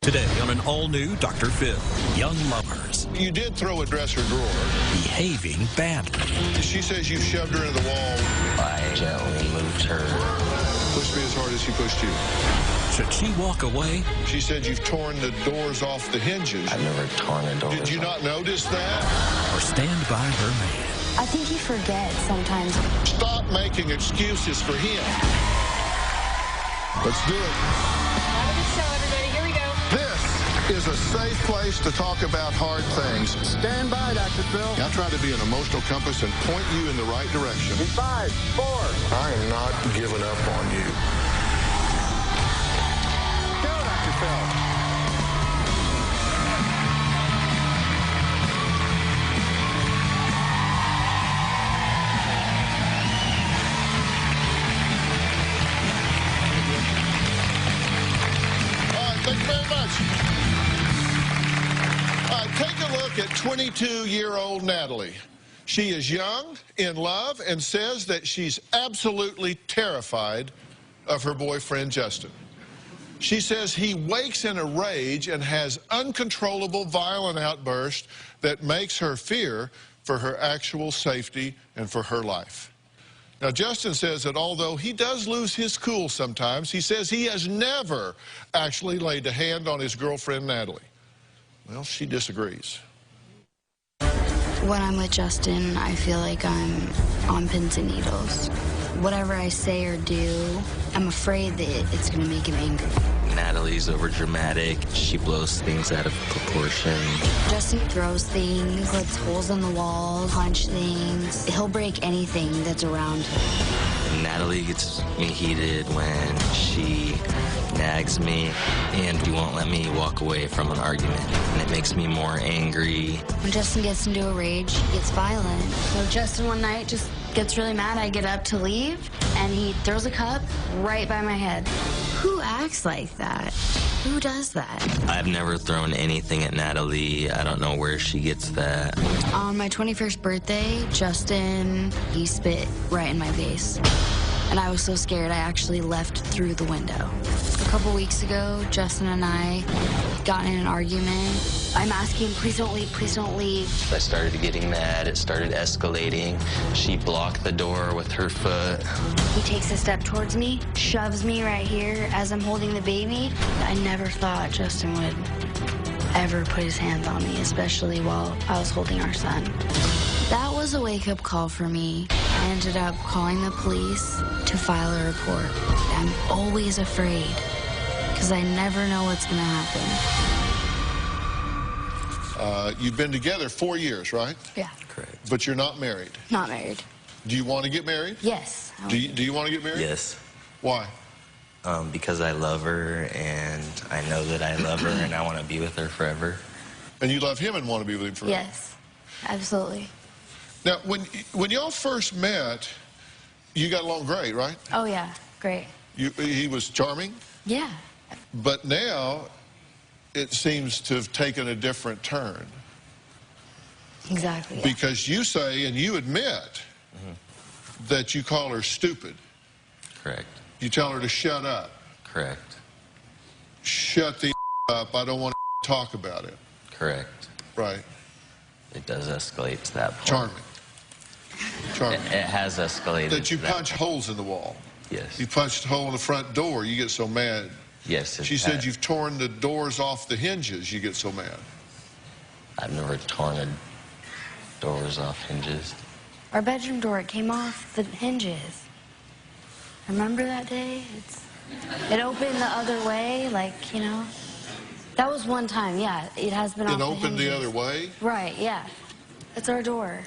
Today on an all-new Dr. Phil, young lovers. You did throw a dresser drawer. Behaving badly. She says you shoved her into the wall. I gently moved her. Pushed me as hard as she pushed you. Should she walk away? She said you've torn the doors off the hinges. I've never torn a door. Did you not notice that? Or stand by her man? I think you forget sometimes. Stop making excuses for him. Let's do it. Have a good show, everybody. Here we go. This is a safe place to talk about hard things. Stand by, Dr. Phil. I'll try to be an emotional compass and point you in the right direction. In 5, 4. I am not giving up on you. Go, Dr. Phil. Thank you very much. Take a look at 22-year-old Natalie. She is young, in love, and says that she's absolutely terrified of her boyfriend, Justin. She says he wakes in a rage and has uncontrollable violent outbursts that makes her fear for her actual safety and for her life. Now, Justin says that although he does lose his cool sometimes, he says he has never actually laid a hand on his girlfriend, Natalie. Well, she disagrees. When I'm with Justin, I feel like I'm on pins and needles. Whatever I say or do, I'm afraid that it's going to make him angry. Natalie's overdramatic. She blows things out of proportion. Justin throws things, puts holes in the walls, punch things. He'll break anything that's around him. Natalie gets me heated when she nags me and he won't let me walk away from an argument. And it makes me more angry. When Justin gets into a rage, he gets violent. So Justin one night just gets really mad. I get up to leave, and he throws a cup right by my head. Who acts like that? Who does that? I've never thrown anything at Natalie. I don't know where she gets that. On my 21st birthday, Justin, he spit right in my face. And I was so scared, I actually left through the window. A couple weeks ago, Justin and I got in an argument. I'm asking him, please don't leave, please don't leave. I started getting mad. It started escalating. She blocked the door with her foot. He takes a step towards me, shoves me right here as I'm holding the baby. I never thought Justin would ever put his hands on me, especially while I was holding our son. That was a wake-up call for me. I ended up calling the police to file a report. I'm always afraid because I never know what's going to happen. You've been together 4 years, right? Yeah. Correct. But you're not married. Not married. Do you want to get married? Yes. Do you want to get married? Yes. Why? Because I love her and I know that I love her and I want to be with her forever. And you love him and want to be with him forever? Yes, absolutely. Now, when y'all first met, you got along great, right? Oh, yeah, great. He was charming? Yeah. But now, it seems to have taken a different turn. Exactly. Yeah. Because you say, and you admit, that you call her stupid. Correct. You tell her to shut up. Correct. Shut the up. I don't want to talk about it. Correct. Right. It does escalate to that point. Charming. Charming. It has escalated. That you to that punch point. holes in the wall. Yes. You punched a hole in the front door, you get so mad. Yes. She said you've torn the doors off the hinges, you get so mad. I've never torn the doors off hinges. Our bedroom door, it came off the hinges. Remember that day? It opened the other way, like, you know. That was one time, yeah. It has been off the hinges. It opened the other way? Right, yeah. It's our door.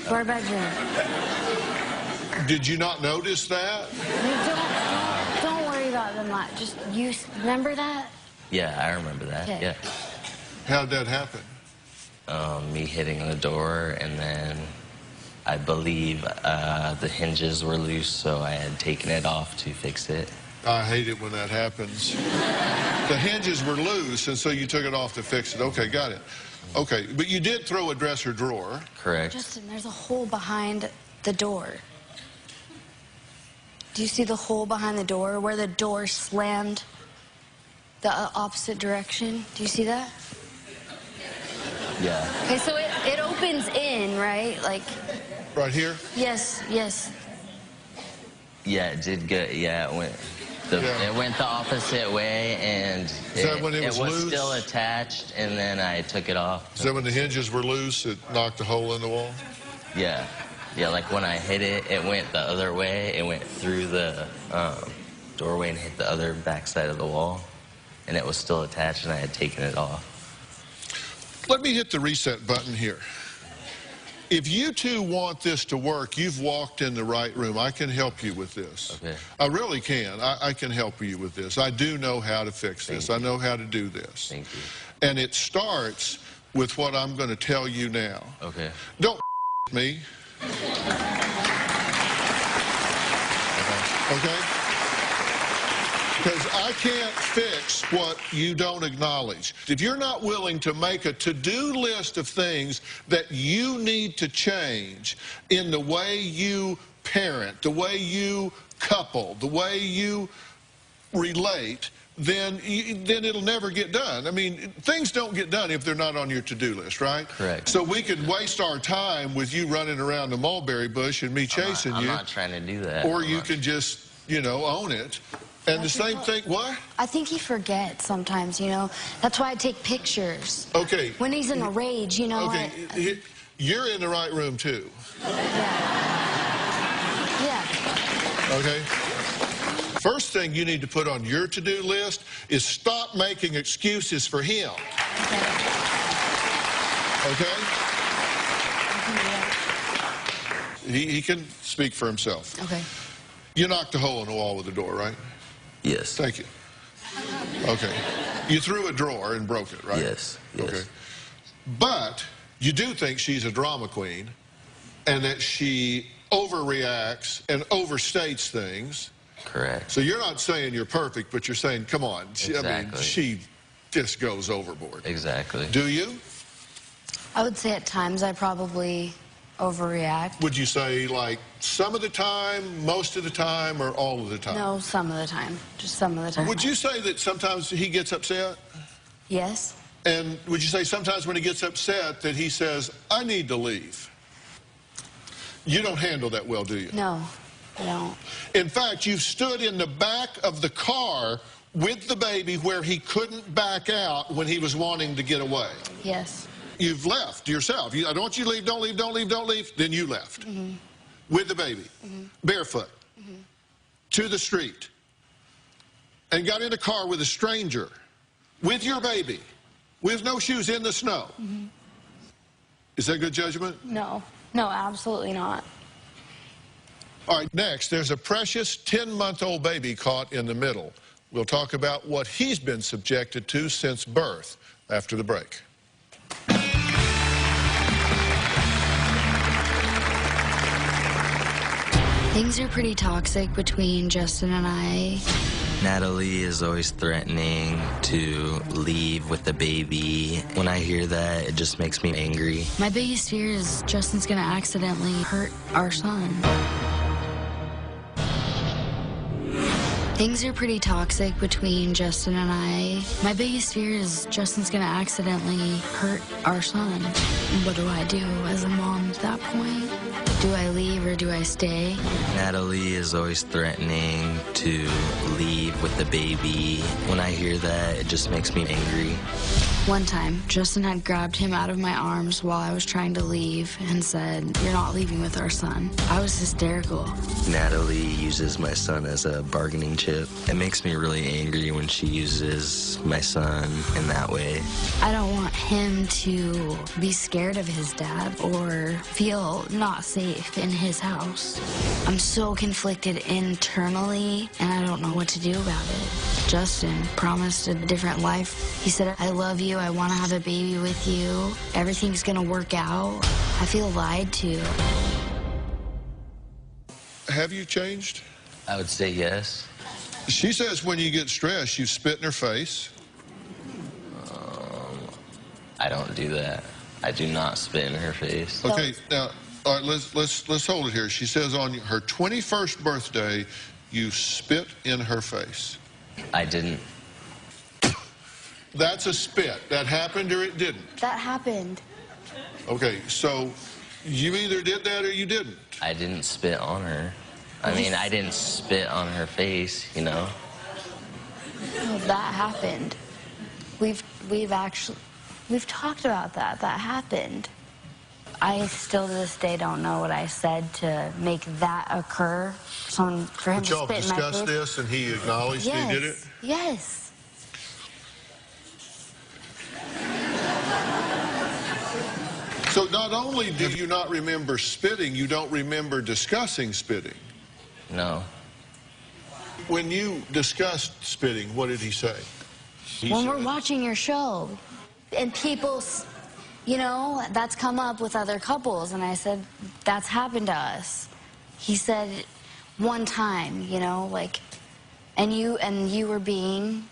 To our bedroom. Did you not notice that? Don't worry about them. Just, you remember that? Yeah, I remember that. Okay. Yeah. How'd that happen? Me hitting the door, and then I believe the hinges were loose, so I had taken it off to fix it. I hate it when that happens. The hinges were loose, and so you took it off to fix it. Okay, got it. Okay, but you did throw a dresser drawer. Correct. Justin, there's a hole behind the door. Do you see the hole behind the door where the door slammed? the opposite direction. Do you see that? Yeah. Okay, so it opens in, right? Like. Right here? Yes, yes. Yeah, it did go. Yeah, it went. Yeah. It went the opposite way, and Is that when it was loose? still attached, and then I took it off. Is that when the hinges were loose, it knocked a hole in the wall? Yeah. Yeah, like when I hit it, it went the other way. It went through the doorway and hit the other backside of the wall, and it was still attached, and I had taken it off. Let me hit the reset button here. If you two want this to work, you've walked in the right room. I can help you with this. Okay. I really can. I can help you with this. I do know how to fix this. I know how to do this. Thank you. And it starts with what I'm going to tell you now. Okay. Don't me. Okay? Because I can't fix what you don't acknowledge. If you're not willing to make a to-do list of things that you need to change in the way you parent, the way you couple, the way you relate, then it'll never get done. I mean, things don't get done if they're not on your to-do list, right? Correct. So we could waste our time with you running around the mulberry bush and me chasing you. I'm not trying to do that. Or you can just, you know, own it. And the same thing, what? I think he forgets sometimes, you know. That's why I take pictures. Okay. When he's in a rage, you know. Okay, you're in the right room too. Yeah. Okay? First thing you need to put on your to-do list is stop making excuses for him. Okay? He can speak for himself. Okay. You knocked a hole in the wall with the door, right? Yes. Thank you. Okay. You threw a drawer and broke it, right? Yes. Yes. Okay. But you do think she's a drama queen and that she overreacts and overstates things. Correct. So you're not saying you're perfect, but you're saying, come on. Exactly. I mean, she just goes overboard. Exactly. Do you? I would say at times I probably overreact. Would you say like some of the time, most of the time, or all of the time? No, some of the time. Just some of the time. Would you say that sometimes he gets upset? Yes. And would you say sometimes when he gets upset that he says, I need to leave? You don't handle that well, do you? No, I don't. In fact, you've stood in the back of the car with the baby where he couldn't back out when he was wanting to get away. Yes. You've left yourself. I don't want you to leave, don't leave, don't leave, don't leave. Then you left with the baby, barefoot, to the street, and got in a car with a stranger, with your baby, with no shoes in the snow. Is that good judgment? No. No, absolutely not. All right, next, there's a precious 10-month-old baby caught in the middle. We'll talk about what he's been subjected to since birth after the break. Things are pretty toxic between Justin and I. Natalie is always threatening to leave with the baby. When I hear that, it just makes me angry. My biggest fear is Justin's gonna accidentally hurt our son. Things are pretty toxic between Justin and I. My biggest fear is Justin's gonna accidentally hurt our son. What do I do as a mom at that point? Do I leave or do I stay? Natalie is always threatening to leave with the baby. When I hear that, it just makes me angry. One time, Justin had grabbed him out of my arms while I was trying to leave and said, "You're not leaving with our son." I was hysterical. Natalie uses my son as a bargaining chip. It makes me really angry when she uses my son in that way. I don't want him to be scared of his dad or feel not safe in his house. I'm so conflicted internally, and I don't know what to do about it. Justin promised a different life. He said, "I love you. I want to have a baby with you. Everything's going to work out." I feel lied to. Have you changed? I would say yes. She says when you get stressed, you spit in her face. I don't do that. I do not spit in her face. Okay, now, all right, let's hold it here. She says on her 21st birthday, you spit in her face. I didn't. That's a spit. That happened or it didn't? That happened. Okay, so you either did that or you didn't. I didn't spit on her. I mean, I didn't spit on her face, you know? No, that happened. We've talked about that. That happened. I still to this day don't know what I said to make that occur. For him But to y'all spit in my discussed face. this and he acknowledged Yes. he did it? Yes. So not only do you not remember spitting, you don't remember discussing spitting. No. When you discussed spitting, what did he say? When we're watching your show, and people, you know, that's come up with other couples, and I said, that's happened to us. He said, one time, you know, like, and you were being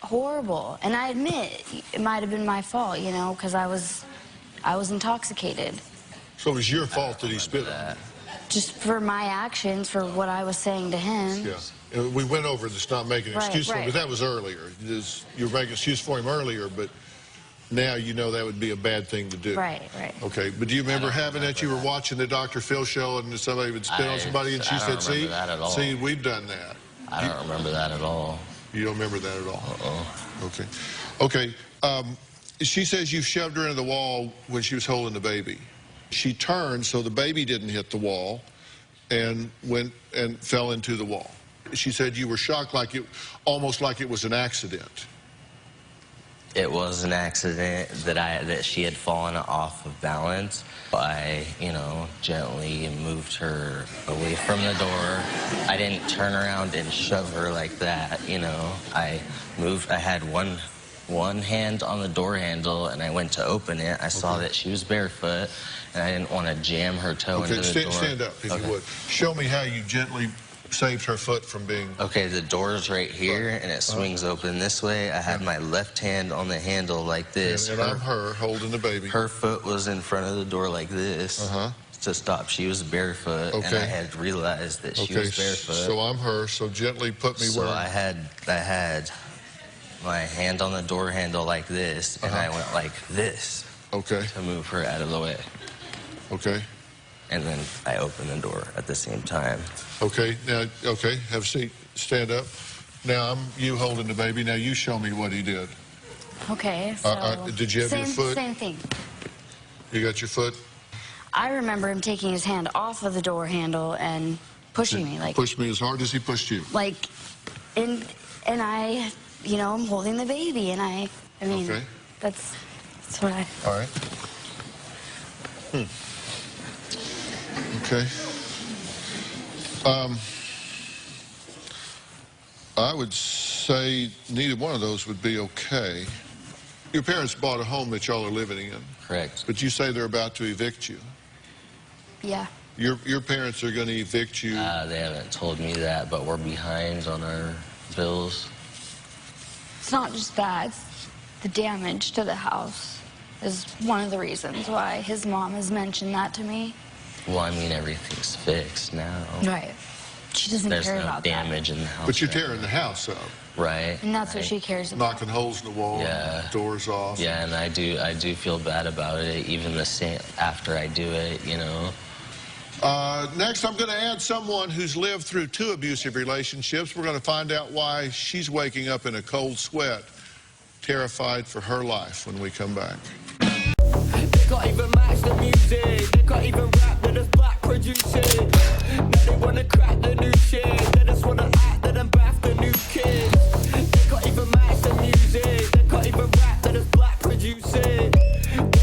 horrible. And I admit, it might have been my fault, you know, because I was intoxicated. So it was your fault that he spit on you? Just for my actions, for what I was saying to him. Yeah. We went over this, not making an excuse for him, but that was earlier. You were making an excuse for him earlier, but now you know that would be a bad thing to do. Right. Okay, but do you remember having that? You were watching the Dr. Phil show and somebody would spit on somebody and she said, see, we've done that. I don't remember that at all. You don't remember that at all? Okay. She says you shoved her into the wall when she was holding the baby. She turned so the baby didn't hit the wall and went and fell into the wall. She said you were shocked, almost like it was an accident. It was an accident that she had fallen off of balance. I, you know, gently moved her away from the door. I didn't turn around and shove her like that, you know. I had one hand on the door handle, and I went to open it. I saw that she was barefoot, and I didn't want to jam her toe into the door. Stand up, if you would. Show me how you gently saved her foot from being... Okay, the door's right here, and it swings open this way. I had my left hand on the handle like this. And I'm her holding the baby. Her foot was in front of the door like this to stop. She was barefoot, and I had realized that she was barefoot. So I'm her, so gently put me where... So I had my hand on the door handle like this, and I went like this to move her out of the way. Okay. And then I opened the door at the same time. Okay, now, have a seat, stand up. Now I'm you holding the baby. Now you show me what he did. Okay, so... did you have your foot? Same thing. You got your foot? I remember him taking his hand off of the door handle and pushing me. Like, pushed me as hard as he pushed you? Like, and I, you know, I'm holding the baby, and I mean, that's what I... All right. Okay. I would say neither one of those would be okay. Your parents bought a home that y'all are living in. Correct. But you say they're about to evict you. Yeah. Your parents are going to evict you. They haven't told me that, but we're behind on our bills. It's not just that. It's the damage to the house is one of the reasons why his mom has mentioned that to me. Well, I mean, everything's fixed now. Right. She doesn't care about that. There's no damage in the house. But you're tearing the house up. Right. And that's what she cares about. Knocking holes in the wall, doors off. Yeah, and I do feel bad about it, even the same after I do it, you know. Next, I'm going to add someone who's lived through 2 abusive relationships. We're going to find out why she's waking up in a cold sweat, terrified for her life when we come back. They can't even match the music. They can't even rap with us black producers. Now they wanna crack the new shit. They just wanna act that I'm bath the new kids. They can't even match the music. They can't even rap with us black producers. They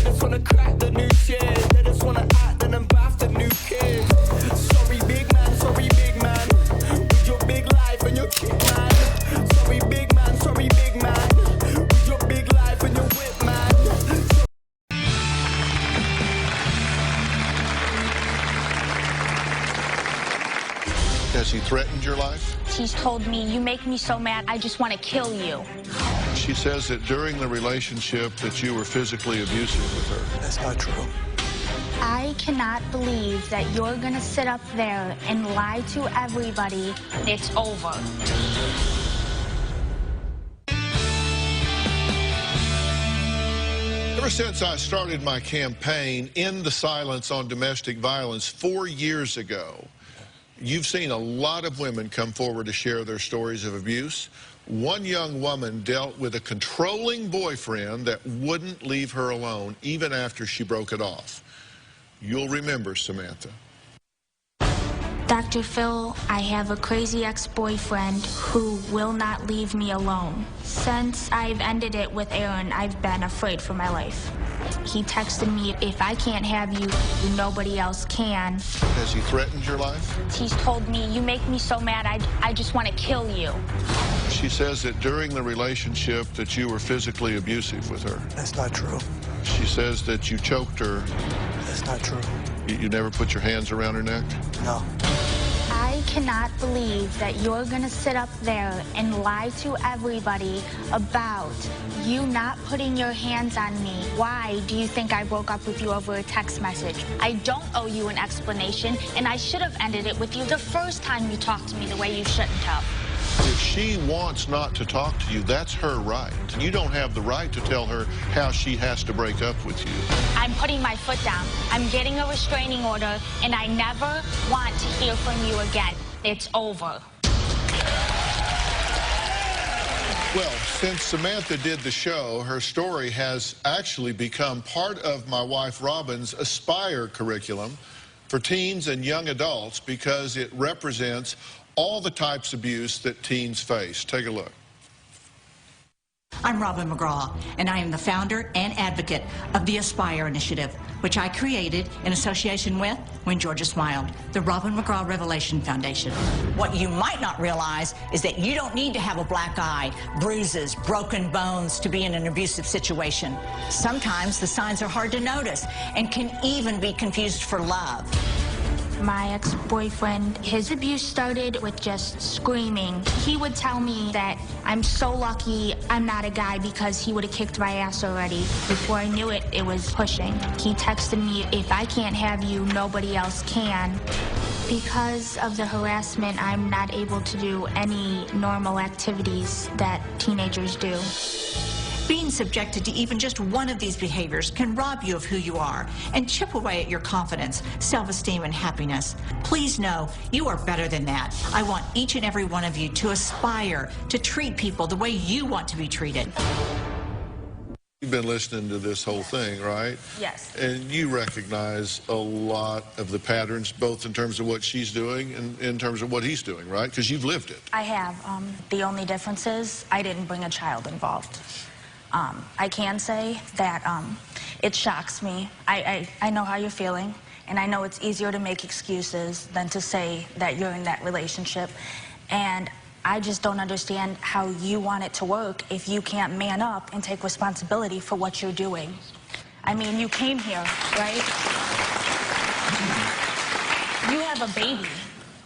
just wanna crack the new shit. They just wanna act that I'm bath the new kids. Sorry big man, with your big life and your kick man. Sorry big man, with your big life and your whip man. Has he threatened your life? She's told me, you make me so mad, I just want to kill you. She says that during the relationship that you were physically abusive with her. That's not true. I cannot believe that you're going to sit up there and lie to everybody. It's over. Ever since I started my campaign, End the Silence on Domestic Violence, 4 years ago, you've seen a lot of women come forward to share their stories of abuse. One young woman dealt with a controlling boyfriend that wouldn't leave her alone, even after she broke it off. You'll remember Samantha. Dr. Phil, I have a crazy ex-boyfriend who will not leave me alone. Since I've ended it with Aaron, I've been afraid for my life. He texted me, if I can't have you, nobody else can. Has he threatened your life? He's told me, you make me so mad, I just want to kill you. She says that during the relationship that you were physically abusive with her. That's not true. She says that you choked her. That's not true. You never put your hands around her neck? No. I cannot believe that you're gonna sit up there and lie to everybody about you not putting your hands on me. Why do you think I broke up with you over a text message? I don't owe you an explanation, and I should have ended it with you the first time you talked to me the way you shouldn't have. If she wants not to talk to you, that's her right. You don't have the right to tell her how she has to break up with you. I'm putting my foot down. I'm getting a restraining order, and I never want to hear from you again. It's over. Well, since Samantha did the show, her story has actually become part of my wife Robin's Aspire curriculum for teens and young adults because it represents all the types of abuse that teens face. Take a look. I'm Robin McGraw, and I am the founder and advocate of the Aspire Initiative, which I created in association with When Georgia Smiled, the Robin McGraw Revelation Foundation. What you might not realize is that you don't need to have a black eye, bruises, broken bones to be in an abusive situation. Sometimes the signs are hard to notice and can even be confused for love. My ex-boyfriend, his abuse started with just screaming. He would tell me that I'm so lucky I'm not a guy because he would have kicked my ass already. Before I knew it, it was pushing. He texted me, if I can't have you, nobody else can. Because of the harassment, I'm not able to do any normal activities that teenagers do. Being subjected to even just one of these behaviors can rob you of who you are and chip away at your confidence, self-esteem, and happiness. Please know you are better than that. I want each and every one of you to aspire to treat people the way you want to be treated. You've been listening to this whole thing, right? Yes. And you recognize a lot of the patterns, both in terms of what she's doing and in terms of what he's doing, right? Because you've lived it. I have. The only difference is I didn't bring a child involved. I can say that it shocks me. I know how you're feeling, and I know it's easier to make excuses than to say that you're in that relationship. And I just don't understand how you want it to work if you can't man up and take responsibility for what you're doing. I mean, you came here, right? You have a baby.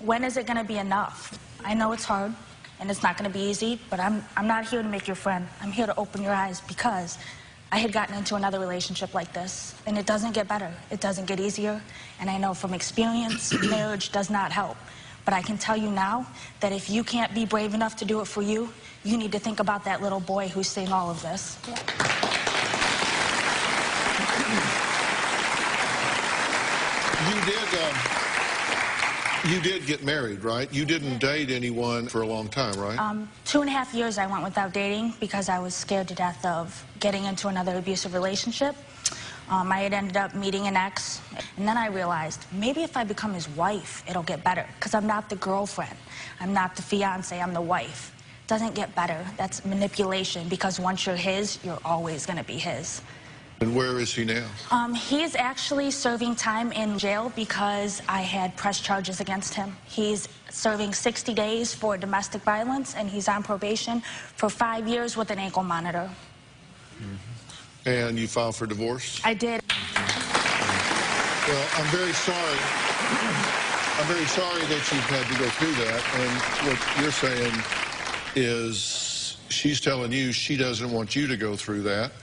When is it going to be enough? I know it's hard. And it's not going to be easy, but I'm not here to make your friend. I'm here to open your eyes because I had gotten into another relationship like this, and it doesn't get better. It doesn't get easier, and I know from experience, marriage does not help. But I can tell you now that if you can't be brave enough to do it for you, you need to think about that little boy who's seeing all of this. You did get married, right? You didn't date anyone for a long time, right? 2.5 years I went without dating because I was scared to death of getting into another abusive relationship. I had ended up meeting an ex, and then I realized maybe if I become his wife, it'll get better, because I'm not the girlfriend. I'm not the fiance, I'm the wife. It doesn't get better. That's manipulation, because once you're his, you're always going to be his. And where is he now? He's actually serving time in jail because I had pressed charges against him. He's serving 60 days for domestic violence, and he's on probation for 5 years with an ankle monitor. Mm-hmm. And you filed for divorce? I did. Well, I'm very sorry. I'm very sorry that you've had to go through that. And what you're saying is she's telling you she doesn't want you to go through that.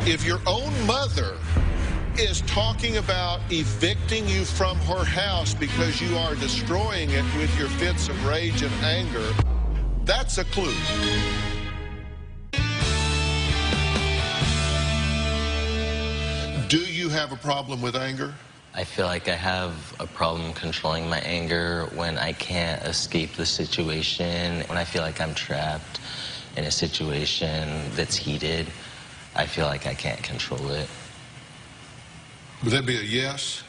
If your own mother is talking about evicting you from her house because you are destroying it with your fits of rage and anger, that's a clue. have a problem with anger? I feel like I have a problem controlling my anger when I can't escape the situation. When I feel like I'm trapped in a situation that's heated, I feel like I can't control it. Would that be a yes?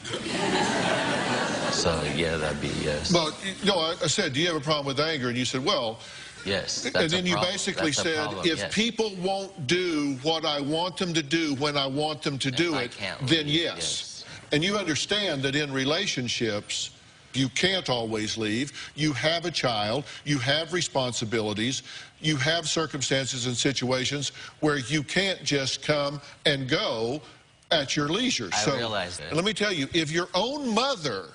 So, yeah, that'd be a yes. But, no, I said, do you have a problem with anger? And you said, well... Yes, and then you basically said, if people won't do what I want them to do when I want them to do it, then yes. And you understand that in relationships, you can't always leave. You have a child, you have responsibilities, you have circumstances and situations where you can't just come and go at your leisure. I realize that. Let me tell you, if your own mother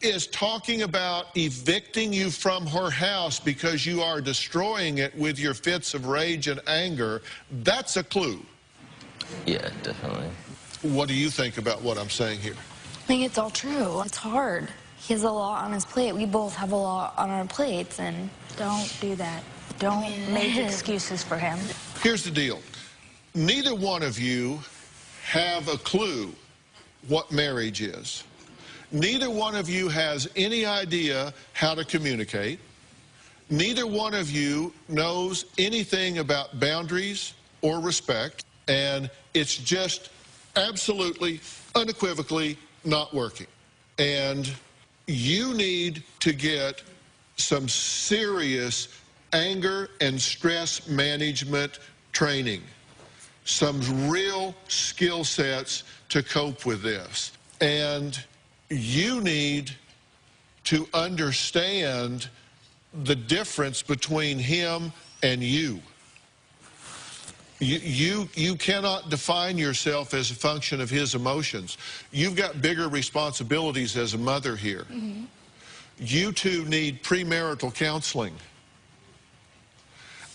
is talking about evicting you from her house because you are destroying it with your fits of rage and anger, that's a clue. Yeah, definitely. What do you think about what I'm saying here? I think it's all true. It's hard. He has a lot on his plate. We both have a lot on our plates, and... Don't do that. Don't make excuses for him. Here's the deal. Neither one of you have a clue what marriage is. Neither one of you has any idea how to communicate. Neither one of you knows anything about boundaries or respect, and it's just absolutely, unequivocally not working. And you need to get some serious anger and stress management training, some real skill sets to cope with this. And you need to understand the difference between him and you. You cannot define yourself as a function of his emotions. You've got bigger responsibilities as a mother here. Mm-hmm. You two need premarital counseling.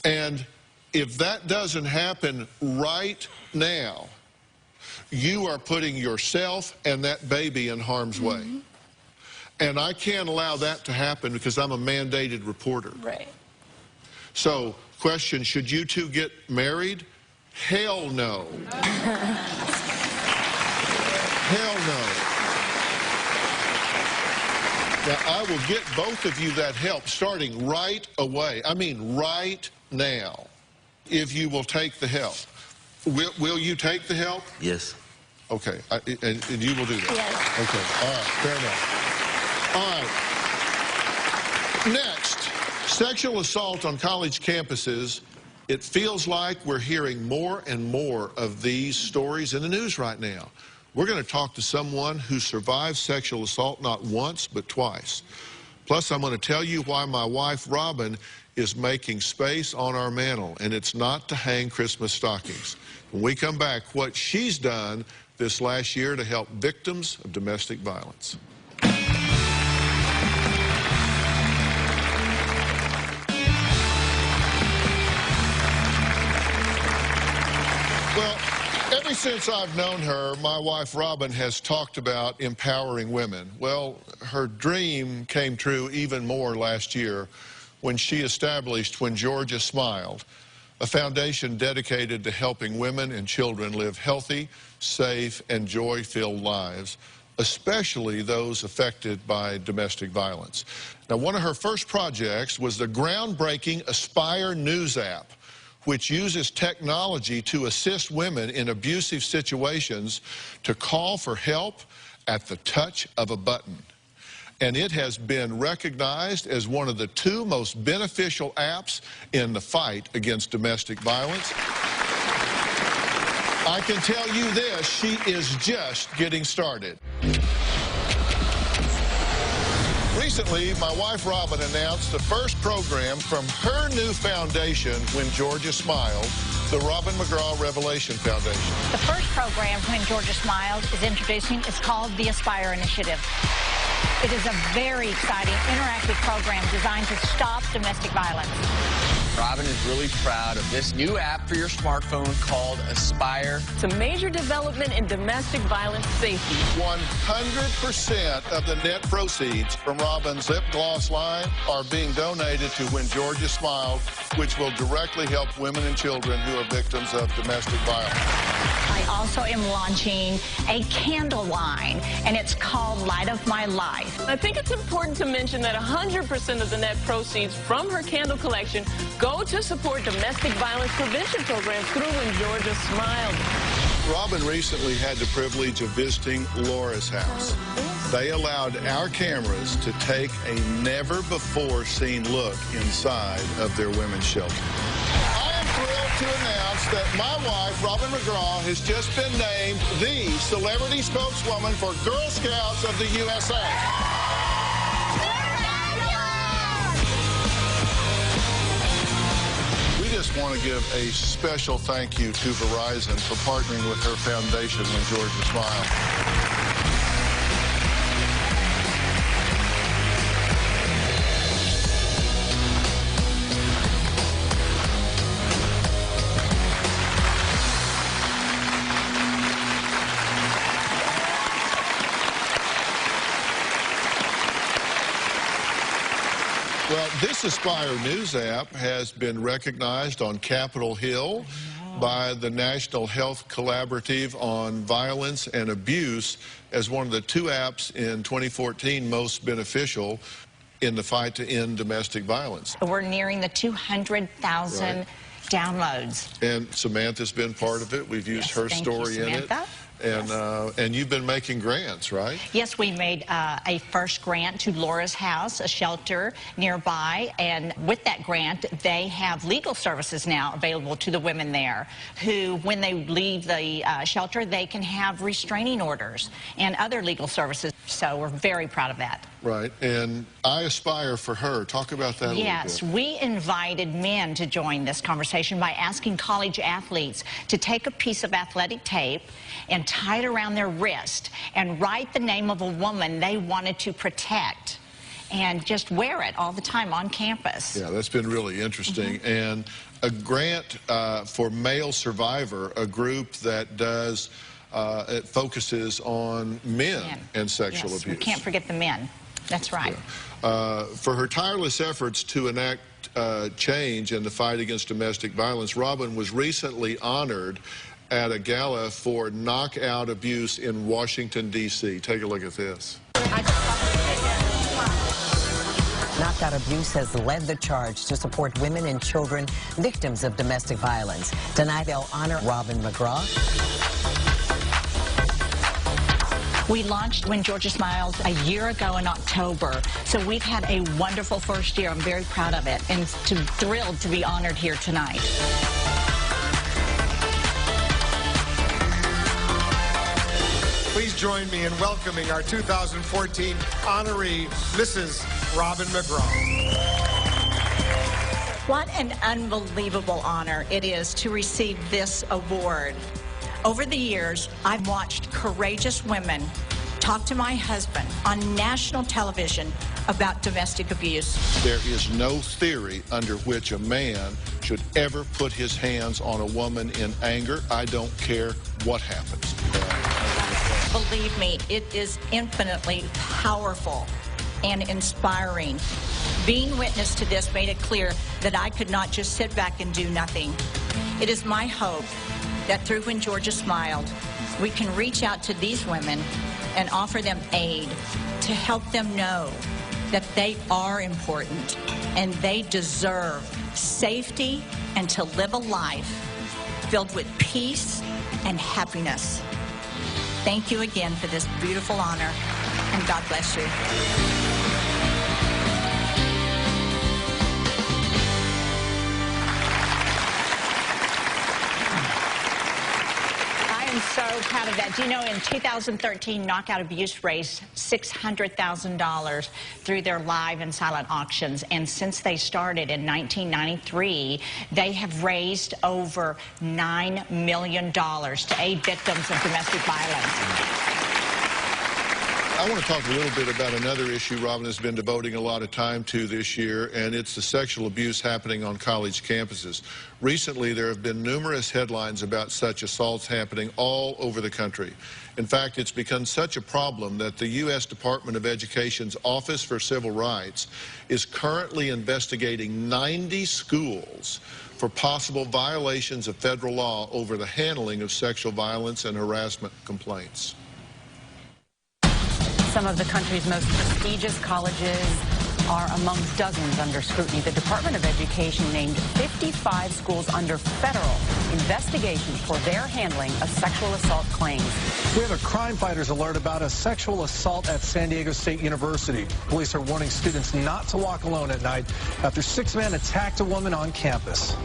And if that doesn't happen right now, you are putting yourself and that baby in harm's way. Mm-hmm. And I can't allow that to happen because I'm a mandated reporter. Right. So, question, should you two get married? Hell no. Hell no. Now, I will get both of you that help starting right away. I mean, right now, if you will take the help. Will you take the help? Yes. Okay, and you will do that? Yes. Okay, all right, fair enough. All right. Next, sexual assault on college campuses. It feels like we're hearing more and more of these stories in the news right now. We're going to talk to someone who survived sexual assault not once, but twice. Plus, I'm going to tell you why my wife, Robin, is making space on our mantle, and it's not to hang Christmas stockings. When we come back, what she's done this last year to help victims of domestic violence. Well, ever since I've known her, my wife Robin has talked about empowering women. Well, her dream came true even more last year when she established When Georgia Smiled, a foundation dedicated to helping women and children live healthy, safe, and joy-filled lives, especially those affected by domestic violence. Now, one of her first projects was the groundbreaking Aspire News app, which uses technology to assist women in abusive situations to call for help at the touch of a button. And it has been recognized as one of the 2 most beneficial apps in the fight against domestic violence. I can tell you this, she is just getting started. Recently, my wife Robin announced the first program from her new foundation, When Georgia Smiled, the Robin McGraw Revelation Foundation. The first program, When Georgia Smiled, is introducing. It's called the Aspire Initiative. It is a very exciting, interactive program designed to stop domestic violence. Robin is really proud of this new app for your smartphone called Aspire. It's a major development in domestic violence safety. 100% of the net proceeds from Robin's lip gloss line are being donated to When Georgia Smiled, which will directly help women and children who are victims of domestic violence. I also am launching a candle line, and it's called Light of My Life. I think it's important to mention that 100% of the net proceeds from her candle collection go to support domestic violence prevention programs through When Georgia Smiled. Robin recently had the privilege of visiting Laura's house. They allowed our cameras to take a never-before-seen look inside of their women's shelter. I am thrilled to announce that my wife, Robin McGraw, has just been named the celebrity spokeswoman for Girl Scouts of the USA. We just want to give a special thank you to Verizon for partnering with her foundation When Georgia Smiled. Well, this Aspire News app has been recognized on Capitol Hill by the National Health Collaborative on Violence and Abuse as one of the 2 apps in 2014 most beneficial in the fight to end domestic violence. We're nearing the 200,000 downloads. And Samantha's been part of it. We've used her story in it. And you've been making grants, right? Yes, we made a first grant to Laura's house, a shelter nearby, and with that grant, they have legal services now available to the women there who, when they leave the shelter, they can have restraining orders and other legal services. So we're very proud of that. Right, and I Aspire for Her. Talk about that a little bit. Yes, we invited men to join this conversation by asking college athletes to take a piece of athletic tape and tie it around their wrist and write the name of a woman they wanted to protect and just wear it all the time on campus. Yeah, that's been really interesting. And a grant for Male Survivor, a group that does, it focuses on men and sexual abuse. We can't forget the men. That's right. Yeah. For her tireless efforts to enact change in the fight against domestic violence, Robin was recently honored at a gala for knockout abuse in Washington, D.C. Take a look at this. Knockout Abuse has led the charge to support women and children victims of domestic violence. Tonight, they'll honor Robin McGraw. We launched When Georgia Smiled a year ago in October, so we've had a wonderful first year. I'm very proud of it and thrilled to be honored here tonight. Please join me in welcoming our 2014 honoree, Mrs. Robin McGraw. What an unbelievable honor it is to receive this award. Over the years, I've watched courageous women talk to my husband on national television about domestic abuse. There is no theory under which a man should ever put his hands on a woman in anger. I don't care what happens. Believe me, it is infinitely powerful and inspiring. Being witness to this made it clear that I could not just sit back and do nothing. It is my hope that through When Georgia Smiled, we can reach out to these women and offer them aid to help them know that they are important and they deserve safety and to live a life filled with peace and happiness. Thank you again for this beautiful honor, and God bless you. I am so proud of that. Do you know, in 2013, Knockout Abuse raised $600,000 through their live and silent auctions. And since they started in 1993, they have raised over $9 million to aid victims of domestic violence. I want to talk a little bit about another issue Robin has been devoting a lot of time to this year, and it's the sexual abuse happening on college campuses. Recently, there have been numerous headlines about such assaults happening all over the country. In fact, it's become such a problem that the U.S. Department of Education's Office for Civil Rights is currently investigating 90 schools for possible violations of federal law over the handling of sexual violence and harassment complaints. Some of the country's most prestigious colleges are among dozens under scrutiny. The Department of Education named 55 schools under federal investigation for their handling of sexual assault claims. We have a crime fighters alert about a sexual assault at San Diego State University. Police are warning students not to walk alone at night after 6 men attacked a woman on campus.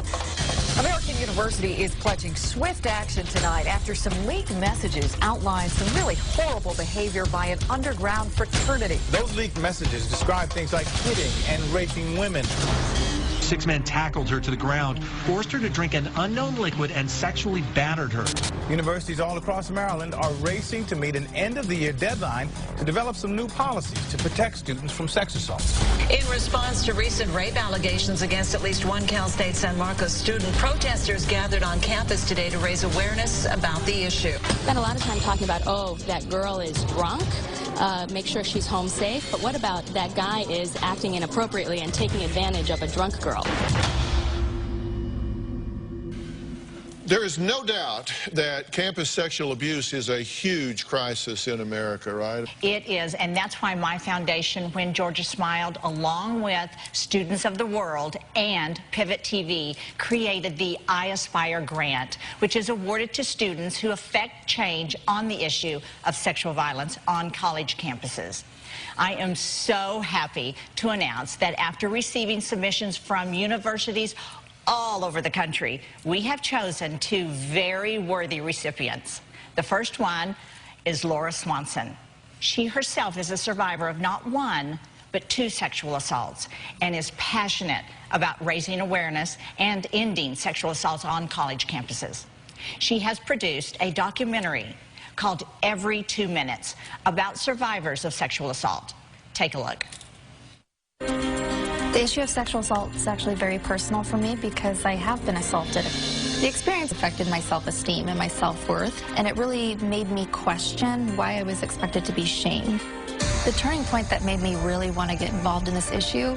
American University is pledging swift action tonight after some leaked messages outline some really horrible behavior by an underground fraternity. Those leaked messages describe things like hitting and raping women. 6 men tackled her to the ground, forced her to drink an unknown liquid, and sexually battered her. Universities all across Maryland are racing to meet an end-of-the-year deadline to develop some new policies to protect students from sex assaults. In response to recent rape allegations against at least one Cal State San Marcos student, protesters gathered on campus today to raise awareness about the issue. Spent a lot of time talking about, oh, that girl is drunk. Make sure she's home safe. But what about that guy is acting inappropriately and taking advantage of a drunk girl? There is no doubt that campus sexual abuse is a huge crisis in America, right? It is, and that's why my foundation, When Georgia Smiled, along with Students of the World and Pivot TV, created the I Aspire grant, which is awarded to students who affect change on the issue of sexual violence on college campuses. I am so happy to announce that after receiving submissions from universities all over the country, we have chosen 2 very worthy recipients. The first one is Laura Swanson. She herself is a survivor of not 1, but 2 sexual assaults and is passionate about raising awareness and ending sexual assaults on college campuses. She has produced a documentary called Every 2 Minutes about survivors of sexual assault. Take a look. The issue of sexual assault is actually very personal for me because I have been assaulted. The experience affected my self-esteem and my self-worth, and it really made me question why I was expected to be shamed. The turning point that made me really want to get involved in this issue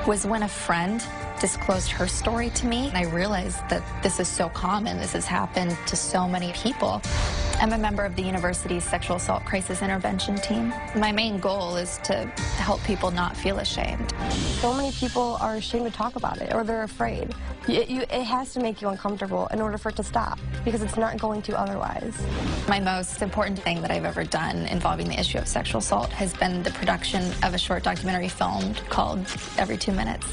was when a friend disclosed her story to me, and I realized that this is so common. This has happened to so many people. I'm a member of the university's sexual assault crisis intervention team. My main goal is to help people not feel ashamed. So many people are ashamed to talk about it, or they're afraid. It has to make you uncomfortable in order for it to stop, because it's not going to otherwise. My most important thing that I've ever done involving the issue of sexual assault has been the production of a short documentary film called Every 2 Minutes.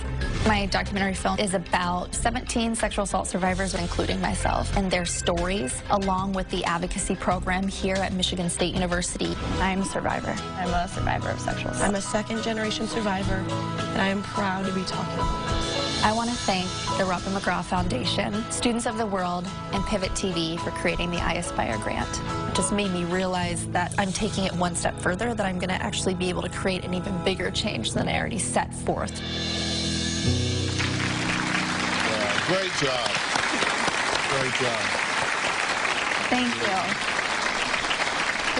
My documentary film is about 17 sexual assault survivors, including myself, and their stories, along with the advocacy program here at Michigan State University. I'm a survivor. I'm a survivor of sexual assault. I'm a second-generation survivor, and I am proud to be talking about this. I want to thank the Robin McGraw Foundation, Students of the World, and Pivot TV for creating the I Aspire grant. It just made me realize that I'm taking it one step further, that I'm going to actually be able to create an even bigger change than I already set forth. Yeah, great job. Great job. Thank you.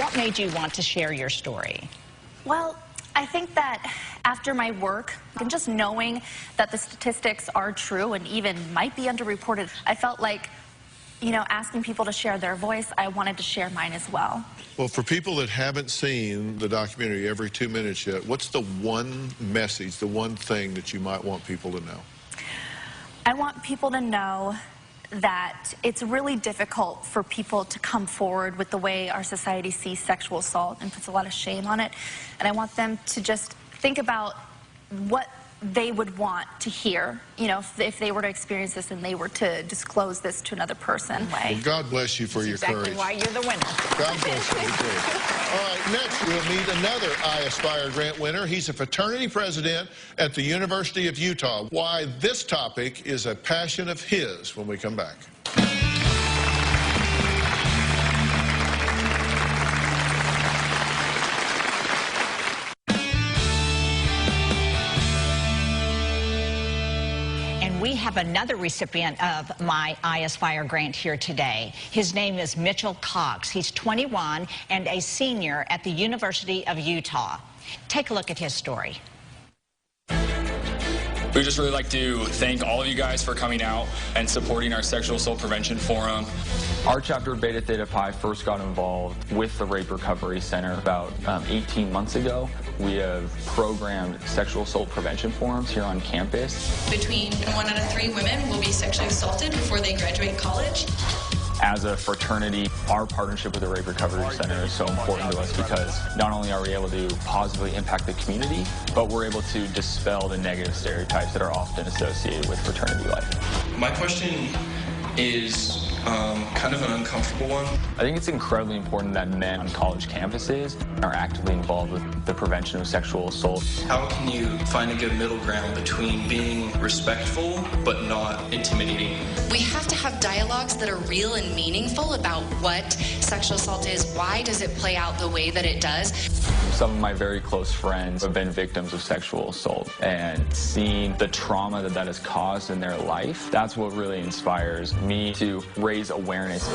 What made you want to share your story? Well, I think that after my work, and just knowing that the statistics are true and even might be underreported, I felt like, you know, asking people to share their voice, I wanted to share mine as well. Well, for people that haven't seen the documentary Every 2 Minutes yet, what's the one message, the one thing that you might want people to know? I want people to know that it's really difficult for people to come forward with the way our society sees sexual assault and puts a lot of shame on it. And I want them to just think about what they would want to hear, you know, if they were to experience this and they were to disclose this to another person. Well, God bless you for your courage. Exactly why you're the winner. God bless you. All right, next we'll meet another I Aspire grant winner. He's a fraternity president at the University of Utah. Why this topic is a passion of his when we come back. have another recipient of my iAspire grant here today. His name is Mitchell Cox. He's 21 and a senior at the University of Utah. Take a look at his story. We'd just really like to thank all of you guys for coming out and supporting our Sexual Assault Prevention Forum. Our chapter of Beta Theta Pi first got involved with the Rape Recovery Center about 18 months ago. We have programmed sexual assault prevention forums here on campus. Between 1 out of 3 women will be sexually assaulted before they graduate college. As a fraternity, our partnership with the Rape Recovery Center is so important to us because not only are we able to positively impact the community, but we're able to dispel the negative stereotypes that are often associated with fraternity life. My question is kind of an uncomfortable one. I think it's incredibly important that men on college campuses are actively involved with the prevention of sexual assault. How can you find a good middle ground between being respectful but not intimidating? We have to have dialogues that are real and meaningful about what sexual assault is. Why does it play out the way that it does? Some of my very close friends have been victims of sexual assault, and seeing the trauma that has caused in their life, that's what really inspires me to raise awareness.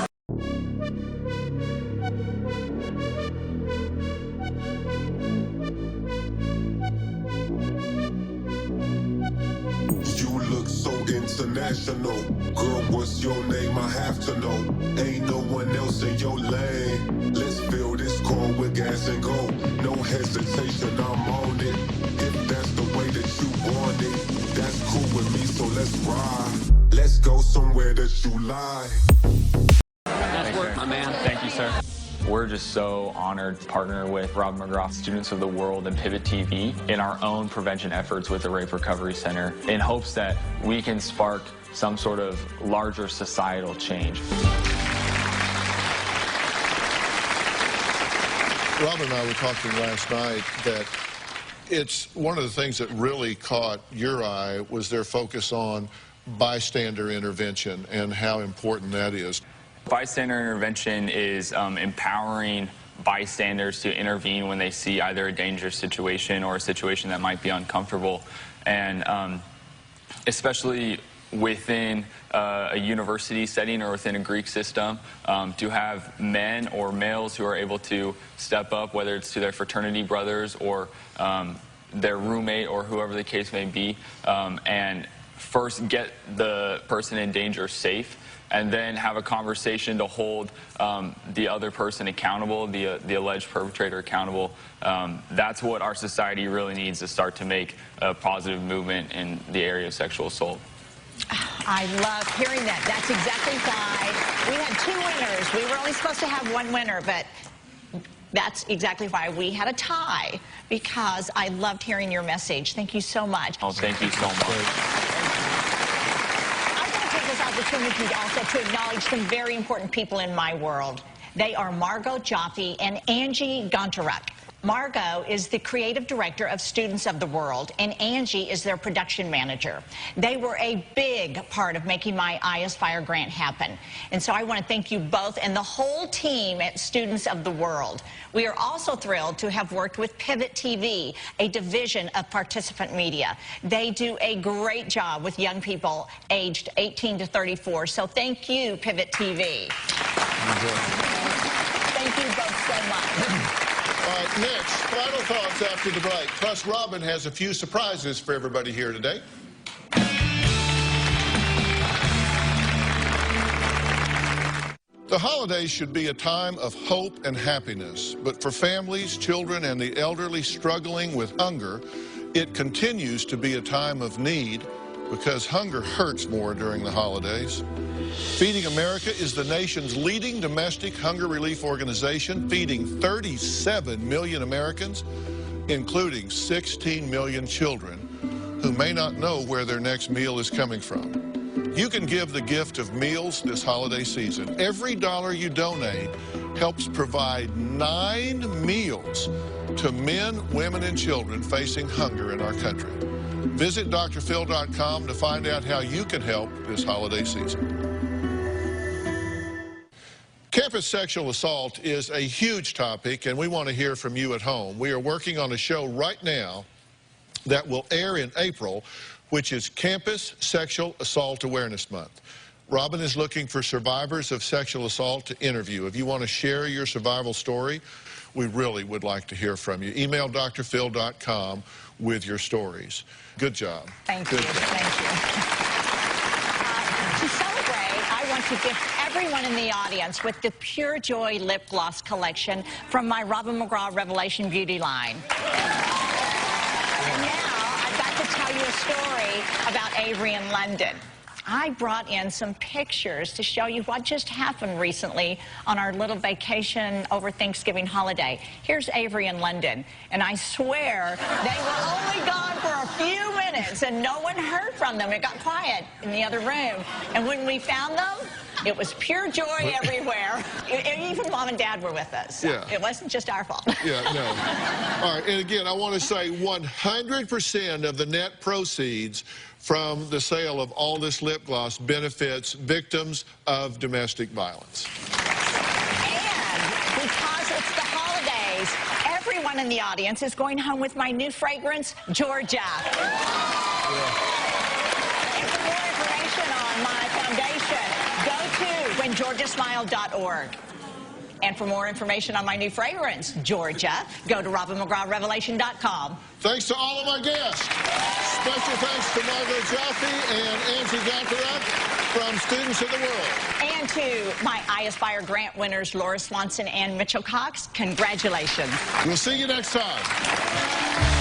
You look so international. Girl, what's your name? I have to know. Ain't no one else in your lane. Let's fill this car with gas and go. No hesitation, I'm on it. If that's the way that you want it, that's cool with me, so let's ride. Let's go somewhere that you lie. Nice work, my man. Thank you, sir. We're just so honored to partner with Robin McGraw, Students of the World, and Pivot TV in our own prevention efforts with the Rape Recovery Center in hopes that we can spark some sort of larger societal change. Robin and I were talking last night that it's one of the things that really caught your eye was their focus on bystander intervention and how important that is. Bystander intervention is empowering bystanders to intervene when they see either a dangerous situation or a situation that might be uncomfortable. And especially within a university setting or within a Greek system, to have men or males who are able to step up, whether it's to their fraternity brothers or their roommate or whoever the case may be, and first get the person in danger safe, and then have a conversation to hold the other person accountable, the alleged perpetrator accountable. That's what our society really needs to start to make a positive movement in the area of sexual assault. I love hearing that. That's exactly why we had 2 winners. We were only supposed to have 1 winner, but that's exactly why we had a tie, because I loved hearing your message. Thank you so much. Oh, thank you so much. Opportunity also to acknowledge some very important people in my world. They are Margot Jaffe and Angie Gontaruk. Margot is the creative director of Students of the World, and Angie is their production manager. They were a big part of making my iAspire grant happen. And so I want to thank you both and the whole team at Students of the World. We are also thrilled to have worked with Pivot TV, a division of Participant Media. They do a great job with young people aged 18 to 34. So thank you, Pivot TV. Thank you both so much. All right, Mitch, final thoughts after the break. Plus, Robin has a few surprises for everybody here today. The holidays should be a time of hope and happiness, but for families, children, and the elderly struggling with hunger, it continues to be a time of need because hunger hurts more during the holidays. Feeding America is the nation's leading domestic hunger relief organization, feeding 37 million Americans, including 16 million children who may not know where their next meal is coming from. You can give the gift of meals this holiday season. Every dollar you donate helps provide 9 meals to men, women, and children facing hunger in our country. Visit drphil.com to find out how you can help this holiday season. Campus sexual assault is a huge topic, and we want to hear from you at home. We are working on a show right now that will air in April which is Campus Sexual Assault Awareness Month. Robin is looking for survivors of sexual assault to interview. If you want to share your survival story, we really would like to hear from you. Email drphil.com with your stories. Good job. Thank you. Thank you. To celebrate, I want to gift everyone in the audience with the Pure Joy Lip Gloss collection from my Robin McGraw Revelation Beauty line. And now, I've got to tell you a story about Avery in London. I brought in some pictures to show you what just happened recently on our little vacation over Thanksgiving holiday. Here's Avery in London, and I swear they were only gone for a few minutes, and no one heard from them. It got quiet in the other room, and when we found them, it was pure joy everywhere. Even Mom and Dad were with us. So yeah. It wasn't just our fault. Yeah, no. All right, and again, I want to say 100% of the net proceeds from the sale of all this lip gloss benefits victims of domestic violence. And because it's the holidays, everyone in the audience is going home with my new fragrance, Georgia. Yeah. And for more information on my foundation, go to whengeorgiasmiled.org. And for more information on my new fragrance, Georgia, go to robinmcgrawrevelation.com. Thanks to all of our guests. Special thanks to Margot Jaffe and Angie Gatterup from Students of the World. And to my I Aspire grant winners, Laura Swanson and Mitchell Cox, congratulations. We'll see you next time.